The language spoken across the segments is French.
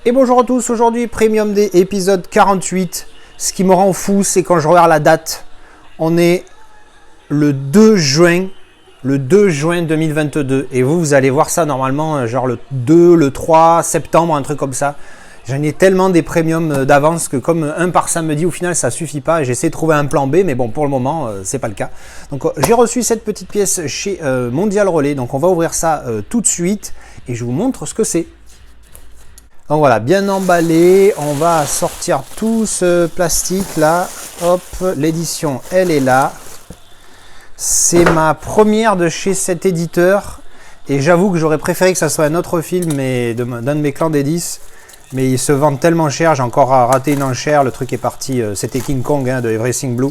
Et bonjour à tous, aujourd'hui Premium Day épisode 48. Ce qui me rend fou, c'est quand je regarde la date. On est le 2 juin 2022. Et vous allez voir ça normalement, genre le 2, le 3 septembre, un truc comme ça. J'en ai tellement des premiums d'avance que comme un par samedi, au final, ça suffit pas. J'essaie de trouver un plan B, mais bon, pour le moment, c'est pas le cas. Donc, j'ai reçu cette petite pièce chez Mondial Relais. Donc, on va ouvrir ça tout de suite et je vous montre ce que c'est. Donc voilà, bien emballé. On va sortir tout ce plastique là. Hop, l'édition, elle est là. C'est ma première de chez cet éditeur. Et j'avoue que j'aurais préféré que ça soit un autre film, mais d'un de mes clans des 10. Mais ils se vendent tellement cher, j'ai encore raté une enchère, le truc est parti, c'était King Kong de Everything Blue.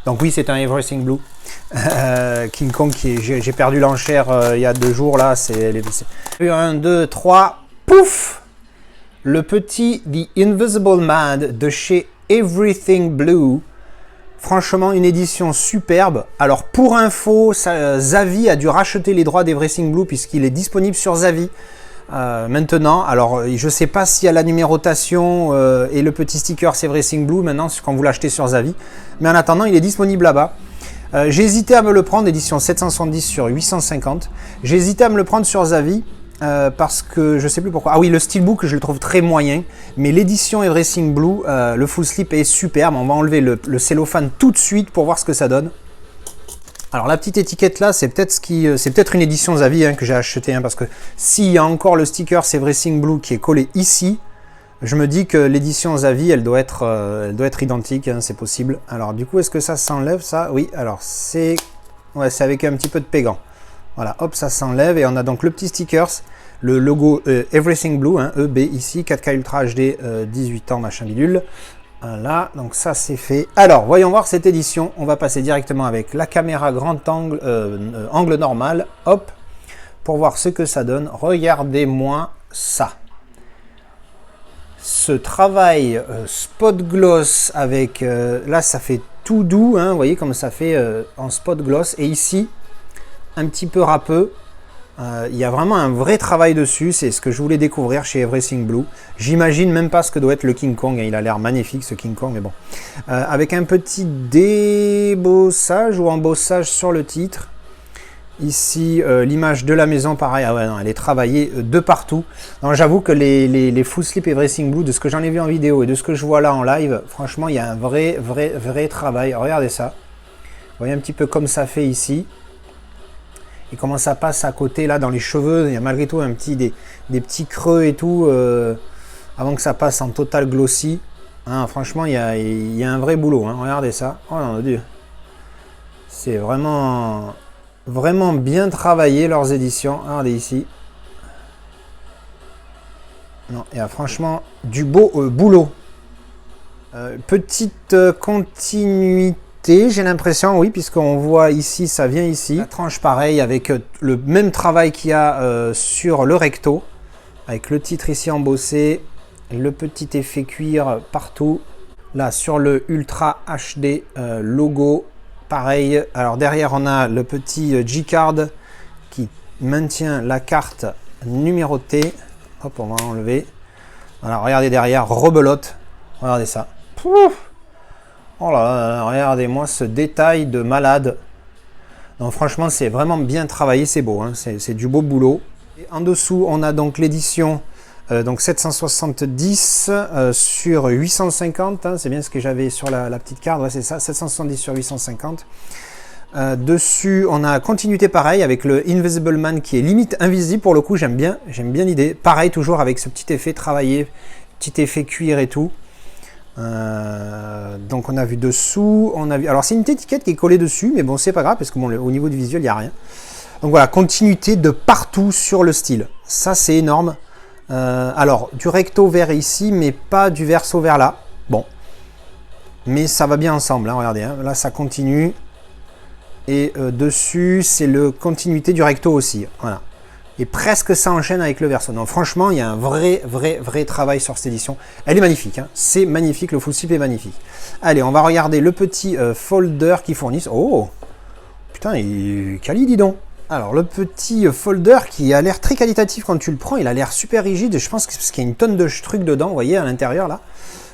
Donc oui, c'est un Everything Blue. King Kong, j'ai perdu l'enchère il y a 2 jours, là, c'est 1, 2, 3, pouf! Le petit The Invisible Man de chez Everything Blue. Franchement, une édition superbe. Alors pour info, Zavi a dû racheter les droits d'Everything Blue puisqu'il est disponible sur Zavi. Maintenant, alors je ne sais pas s'il y a la numérotation et le petit sticker Everything Blue maintenant quand vous l'achetez sur Zavi, mais en attendant il est disponible là-bas. J'ai hésité à me le prendre, édition 770 sur 850. J'ai hésité à me le prendre sur Zavi parce que je sais plus pourquoi. Ah oui, le steelbook je le trouve très moyen, mais l'édition Everything Blue, le full slip est superbe. On va enlever le cellophane tout de suite pour voir ce que ça donne. Alors la petite étiquette là, c'est peut-être une édition Zavi que j'ai acheté, parce que s'il y a encore le sticker Everything Blue qui est collé ici, je me dis que l'édition Zavi elle doit être identique, c'est possible. Alors du coup, est-ce que ça s'enlève ça? Oui, alors c'est avec un petit peu de pégan. Voilà, hop, ça s'enlève et on a donc le petit sticker, le logo Everything Blue, EB ici, 4K Ultra HD, 18 ans, machin bidule. Voilà, donc ça c'est fait. Alors, voyons voir cette édition. On va passer directement avec la caméra grand angle, angle normal. Hop, pour voir ce que ça donne. Regardez-moi ça. Ce travail spot gloss avec... là, ça fait tout doux. Vous voyez comme ça fait en spot gloss. Et ici, un petit peu râpeux. Il y a vraiment un vrai travail dessus, c'est ce que je voulais découvrir chez Everything Blue. J'imagine même pas ce que doit être le King Kong, il a l'air magnifique ce King Kong, mais bon. Avec un petit débossage ou embossage sur le titre. Ici, l'image de la maison, pareil, ah ouais, non, elle est travaillée de partout. J'avoue que les full slip Everything Blue, de ce que j'en ai vu en vidéo et de ce que je vois là en live, franchement, il y a un vrai travail. Regardez ça. Vous voyez un petit peu comme ça fait ici. Et comment ça passe à côté là dans les cheveux, il y a malgré tout des petits creux et tout avant que ça passe en total glossy. Franchement, il y a un vrai boulot. Regardez ça. Oh mon Dieu. C'est vraiment bien travaillé leurs éditions. Regardez ici. Non, il y a franchement du beau boulot. Petite continuité. J'ai l'impression, oui, puisqu'on voit ici, ça vient ici. La tranche pareil, avec le même travail qu'il y a sur le recto, avec le titre ici embossé, le petit effet cuir partout. Là, sur le Ultra HD logo, pareil. Alors derrière, on a le petit G-Card qui maintient la carte numérotée. Hop, on va enlever. Voilà, regardez derrière, rebelote. Regardez ça. Pouf! Oh là là, regardez-moi ce détail de malade. Donc franchement, c'est vraiment bien travaillé, c'est beau, c'est du beau boulot. Et en dessous, on a donc l'édition donc 770 sur 850, c'est bien ce que j'avais sur la petite carte, c'est ça, 770 sur 850. Dessus, on a continuité pareil avec le Invisible Man qui est limite invisible pour le coup, j'aime bien l'idée. Pareil, toujours avec ce petit effet travaillé, petit effet cuir et tout. Donc on a vu dessous, alors c'est une étiquette qui est collée dessus, mais bon c'est pas grave parce que bon, au niveau du visuel il n'y a rien. Donc voilà, continuité de partout sur le style, ça c'est énorme. Alors du recto vers ici, mais pas du verso vers là. Bon, mais ça va bien ensemble, regardez, là ça continue. Et dessus c'est le continuité du recto aussi, voilà. Et presque ça enchaîne avec le verso. Non, franchement, il y a un vrai travail sur cette édition. Elle est magnifique, c'est magnifique, le full slip est magnifique. Allez, on va regarder le petit folder qu'ils fournissent. Oh, putain, il est quali, dis donc. Alors le petit folder qui a l'air très qualitatif quand tu le prends, il a l'air super rigide et je pense que c'est parce qu'il y a une tonne de trucs dedans, vous voyez, à l'intérieur là.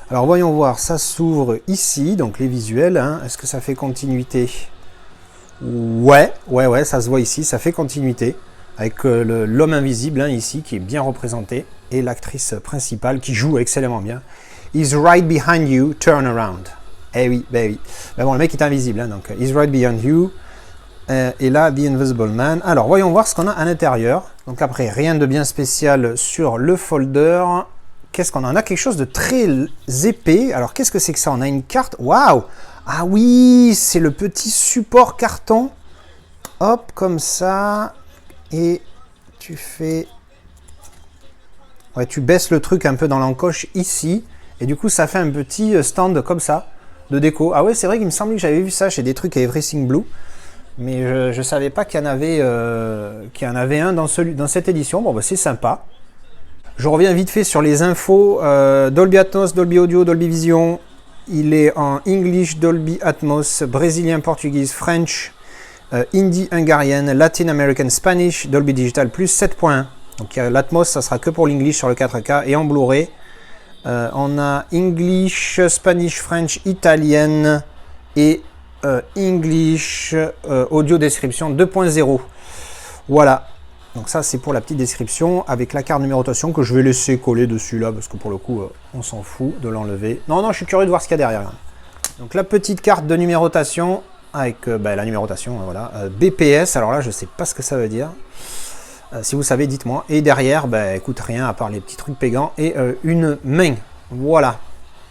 Alors voyons voir, ça s'ouvre ici, donc les visuels, hein. Est-ce que ça fait continuité? Ouais, ça se voit ici, ça fait continuité. Avec l'homme invisible hein, ici, qui est bien représenté, et l'actrice principale qui joue excellemment bien. He's right behind you, turn around. Eh oui, ben oui. Ben bon, le mec est invisible, hein, donc he's right behind you. Et là, The Invisible Man. Alors, voyons voir ce qu'on a à l'intérieur. Donc après, rien de bien spécial sur le folder. Qu'est-ce qu'on a? On a quelque chose de très épais. Alors, qu'est-ce que c'est que ça? On a une carte. Waouh! Ah oui, c'est le petit support carton. Hop, comme ça. Et tu fais... Ouais, tu baisses le truc un peu dans l'encoche ici. Et du coup, ça fait un petit stand comme ça, de déco. Ah ouais, c'est vrai qu'il me semblait que j'avais vu ça chez des trucs à Everything Blue. Mais je ne savais pas qu'il y en avait un dans cette édition. Bon, bah, c'est sympa. Je reviens vite fait sur les infos. Dolby Atmos, Dolby Audio, Dolby Vision. Il est en English, Dolby Atmos, brésilien, portugais, French, Hindi, Hungarian, Latin American, Spanish, Dolby Digital plus 7.1. Donc l'Atmos, ça sera que pour l'English sur le 4K et en Blu-ray. On a English, Spanish, French, Italienne et English Audio Description 2.0. Voilà. Donc ça c'est pour la petite description avec la carte numérotation que je vais laisser coller dessus là parce que pour le coup on s'en fout de l'enlever. Non, je suis curieux de voir ce qu'il y a derrière. Donc la petite carte de numérotation avec la numérotation, voilà. BPS, alors là je sais pas ce que ça veut dire. Si vous savez, dites-moi. Et derrière, écoute, rien à part les petits trucs pégants et une main. Voilà.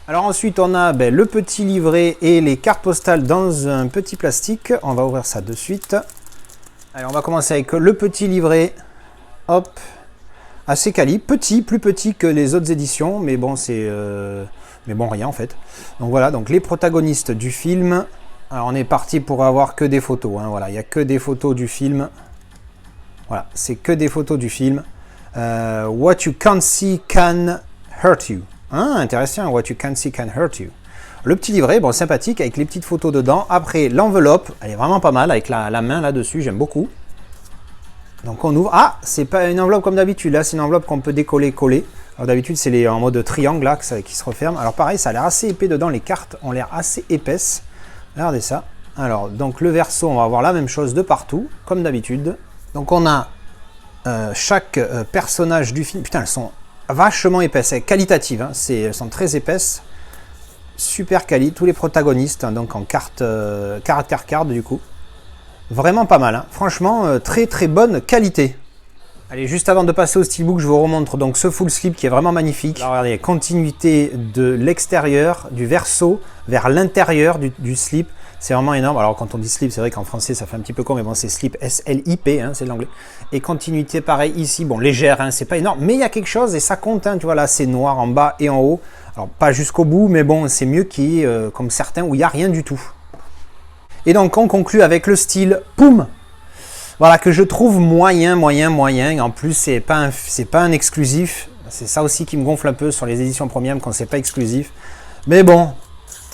Alors ensuite, on a le petit livret et les cartes postales dans un petit plastique. On va ouvrir ça de suite. Allez, on va commencer avec le petit livret. Hop. Assez quali. Petit, plus petit que les autres éditions. Mais bon, c'est... Mais bon, rien en fait. Donc voilà, donc les protagonistes du film. Alors on est parti pour avoir que des photos. Hein, voilà, il n'y a que des photos du film. Voilà, c'est que des photos du film. What you can't see can hurt you. Hein, intéressant, what you can't see can hurt you. Le petit livret, bon, sympathique, avec les petites photos dedans. Après, l'enveloppe, elle est vraiment pas mal, avec la main là-dessus, j'aime beaucoup. Donc on ouvre. Ah, c'est pas une enveloppe comme d'habitude, là, c'est une enveloppe qu'on peut décoller, coller. Alors d'habitude, c'est en mode triangle, là, qui se referme. Alors pareil, ça a l'air assez épais dedans, les cartes ont l'air assez épaisses. Regardez ça. Alors, donc le verso, on va avoir la même chose de partout, comme d'habitude. Donc on a chaque personnage du film. Putain, elles sont vachement épaisses, qualitatives, hein, elles sont très épaisses. Super quali, tous les protagonistes, hein, donc en caractère card du coup. Vraiment pas mal, hein. Franchement, très très bonne qualité. Allez, juste avant de passer au steelbook, je vous remontre donc ce full slip qui est vraiment magnifique. Alors regardez, continuité de l'extérieur, du verso vers l'intérieur du slip. C'est vraiment énorme. Alors quand on dit slip, c'est vrai qu'en français ça fait un petit peu con, mais bon, c'est slip S-L-I-P, hein, c'est l'anglais. Et continuité pareil ici, bon, légère, hein, c'est pas énorme, mais il y a quelque chose et ça compte, hein, tu vois là, c'est noir en bas et en haut. Alors pas jusqu'au bout, mais bon, c'est mieux qu'il y ait, comme certains, où il n'y a rien du tout. Et donc on conclut avec le style Poum. Voilà, que je trouve moyen. En plus, c'est pas un exclusif. C'est ça aussi qui me gonfle un peu sur les éditions premium quand c'est pas exclusif. Mais bon,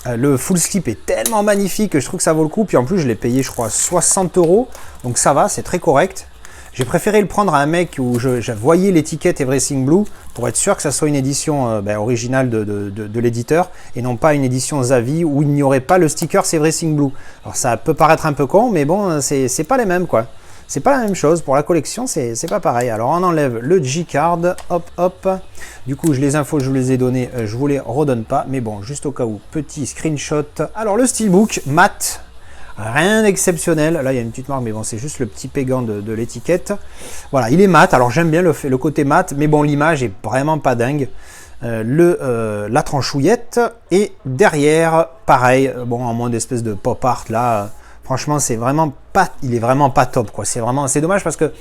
le full slip est tellement magnifique que je trouve que ça vaut le coup. Puis en plus, je l'ai payé, je crois, 60 €. Donc ça va, c'est très correct. J'ai préféré le prendre à un mec où je voyais l'étiquette Everything Blue pour être sûr que ça soit une édition originale de l'éditeur et non pas une édition Zavi où il n'y aurait pas le sticker Everything Blue. Alors ça peut paraître un peu con, mais bon, c'est pas les mêmes quoi. C'est pas la même chose, pour la collection, c'est pas pareil. Alors on enlève le G-Card, hop. Du coup, les infos, je vous les ai données, je vous les redonne pas. Mais bon, juste au cas où, petit screenshot. Alors le Steelbook, mat, rien d'exceptionnel. Là, il y a une petite marque, mais bon, c'est juste le petit pégant de l'étiquette. Voilà, il est mat, alors j'aime bien le côté mat, mais bon, l'image est vraiment pas dingue. La tranchouillette, et derrière, pareil, bon, en mode espèce de pop art, là... Franchement, il est vraiment pas top, quoi. C'est dommage parce que,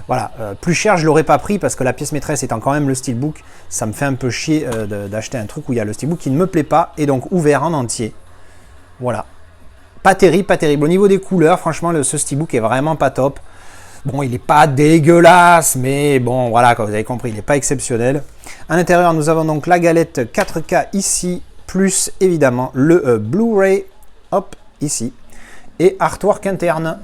voilà, plus cher, je l'aurais pas pris parce que la pièce maîtresse étant quand même le Steelbook, ça me fait un peu chier d'acheter un truc où il y a le Steelbook qui ne me plaît pas et donc ouvert en entier. Voilà. Pas terrible, pas terrible. Au niveau des couleurs, franchement, ce Steelbook est vraiment pas top. Bon, il n'est pas dégueulasse, mais bon, voilà, comme vous avez compris, il n'est pas exceptionnel. À l'intérieur, nous avons donc la galette 4K ici, plus évidemment le Blu-ray, hop, ici. Et artwork interne.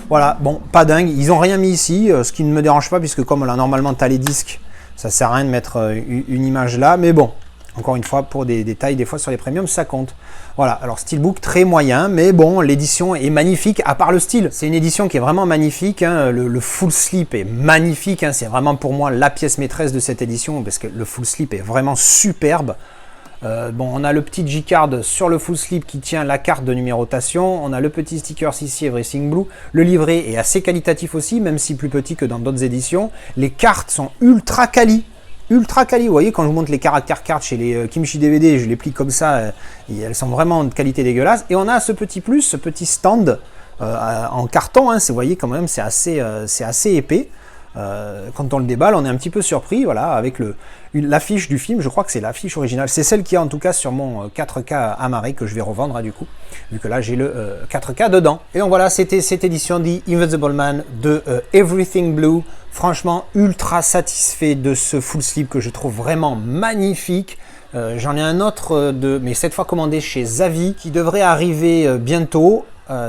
Voilà, bon, pas dingue. Ils ont rien mis ici, ce qui ne me dérange pas, puisque comme là, normalement, tu as les disques, ça sert à rien de mettre une image là. Mais bon, encore une fois, pour des détails, des fois sur les premiums, ça compte. Voilà, alors Steelbook très moyen, mais bon, l'édition est magnifique, à part le style. C'est une édition qui est vraiment magnifique, hein. Le full slip est magnifique, hein. C'est vraiment pour moi la pièce maîtresse de cette édition, parce que le full slip est vraiment superbe. Bon, on a le petit G-card sur le full slip qui tient la carte de numérotation. On a le petit sticker ici, Everything Blue. Le livret est assez qualitatif aussi, même si plus petit que dans d'autres éditions. Les cartes sont ultra quali. Ultra quali, vous voyez, quand je vous montre les caractères cartes chez les Kimchi DVD, je les plie comme ça, et elles sont vraiment de qualité dégueulasse. Et on a ce petit plus, ce petit stand en carton, hein, vous voyez quand même, c'est assez épais. Quand on le déballe, on est un petit peu surpris, voilà, avec l'affiche du film. Je crois que c'est l'affiche originale. C'est celle qui est en tout cas sur mon 4K amarré que je vais revendre du coup, vu que là j'ai le 4K dedans. Et donc voilà, c'était cette édition The Invisible Man de Everything Blue. Franchement, ultra satisfait de ce full slip que je trouve vraiment magnifique. J'en ai un autre, mais cette fois commandé chez Zavi, qui devrait arriver bientôt.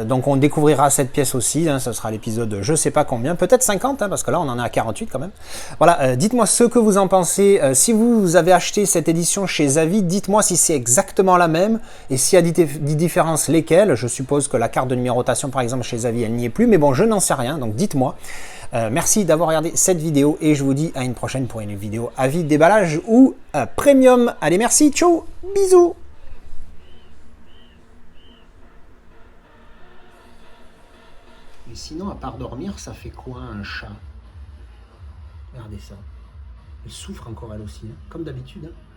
Donc on découvrira cette pièce aussi, hein, ce sera l'épisode je sais pas combien, peut-être 50, hein, parce que là on en est à 48 quand même. Voilà, dites-moi ce que vous en pensez, si vous avez acheté cette édition chez Zavi, dites-moi si c'est exactement la même, et s'il y a des différences, lesquelles. Je suppose que la carte de numérotation par exemple chez Zavi elle n'y est plus, mais bon je n'en sais rien, donc dites-moi. Merci d'avoir regardé cette vidéo, et je vous dis à une prochaine pour une vidéo avis, déballage ou premium. Allez merci, ciao, bisous. Et sinon, à part dormir, ça fait quoi un chat? Regardez ça. Elle souffre encore elle aussi, hein, comme d'habitude. Hein.